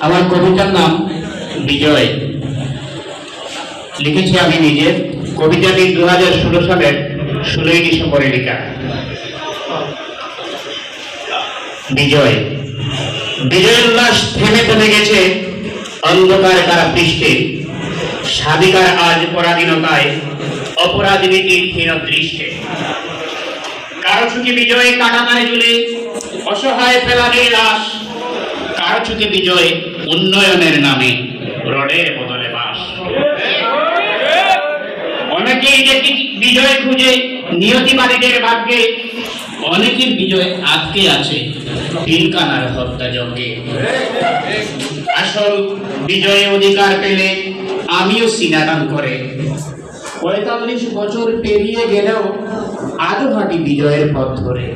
আমার কবিতার নাম বিজয়। লিখেছি আমি নিজে। কবিতাটি 2016 সালের 16 ডিসেম্বরে লেখা। বিজয়। বিজয়ের উল্লাস থেমে থেমে গেছে অন্ধকার কারা পৃষ্ঠে। স্বাধিকার আজ পরাধীনতায়, অপরাধ নীতির হীন দৃষ্টে। কারো চোখে বিজয় কাটাতারে ঝুলে অসহায় ফেলানির লাশ। কারো চোখে বিজয় উন্নয়নের নামে রডের বদলে বাস। অনেকেই দেখি বিজয় খুঁজে নিয়তিবাদীদের ভাগ্যে। অনেকের বিজয় আটকে আছে পিলকানার হত্যাযজ্ঞে। আসল বিজয়ে অধিকার পেলে আমিও সিনাদান করে 45 বছর পেরিয়ে গেলেও আজও হাঁটি বিজয়ের পথ ধরে।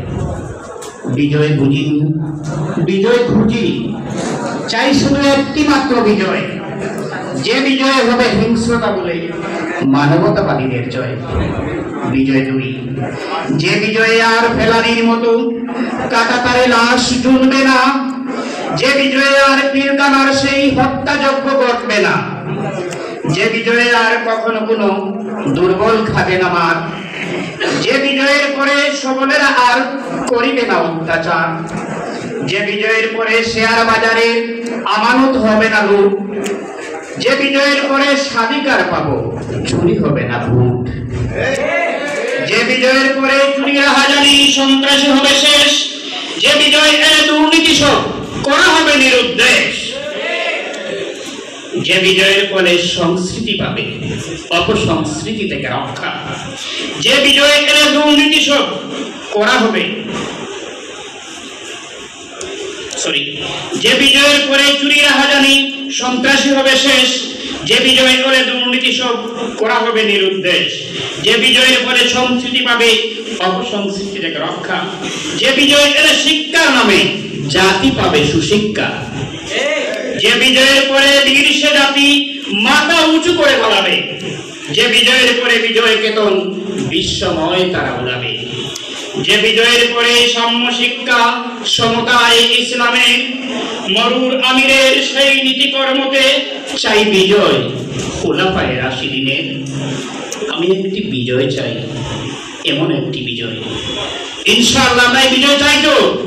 বিজয় বুঝি, বিজয় খুঁজি, চাই শুধু একটি মাত্র বিজয়। যে বিজয় হবে হিংস্রতা বলে মানবতাবাদীদের জয়। বিজয় দুই, যে বিজয়ে আর ফেলানির মতো কাটাতারে লাশ ঝুলবে না। যে বিজয়ে আর পিলকানার সেই হত্যাযজ্ঞ ঘটবে না। যে বিজয়ে আর কখনো কোনো দুর্বল খাবে না মার। যে বিজয়ের পরে সবলেরা আর করিবে না অত্যাচার। যে বিজয়ের পরে শেয়ার বাজারে আমানত হবে না লুট। যে বিজয়ের পরে স্বাধিকার পাবো চুরি হবে না ভোট। যে বিজয়ের পরে চুরি রাহাজানি সন্ত্রাসী হবে শেষ। যে বিজয় এলে দুর্নীতি সব করা হবে নিরুদ্দেশ। যে বিজয়ের ফলে সংস্কৃতি পাবে অপসংস্কৃতি থেকে রক্ষা। যে বিজয় এলে দুর্নীতি সব করা হবে যে বিজয়ের পরে চুরি রাহাজানি সন্ত্রাসী হবে শেষ। যে বিজয় করে দুর্নীতি সব করা হবে নিরুদ্দেশ। যে বিজয়ের পরে সংস্কৃতি পাবে অপসংস্কৃতি থেকে রক্ষা। যে বিজয় এলে শিক্ষার নামে জাতি পাবে সুশিক্ষা। যে বিজয়ের পরে বীর সে জাতি মাথা উঁচু করে বলাবে। যে বিজয়ের পরে বিজয় কেতন বিশ্বময় তারা উড়াবে। যে বিজয়ের পরে সাম্য শিক্ষা সমতায় ইসলামে মরুর আমিরের সেই নীতি কর্মতে চাই বিজয় খোলাফায়ে রাশিদিনের। আমি একটি বিজয় চাই, এমন একটি বিজয়। ইনশাআল্লাহ আমরা বিজয় চাই তো।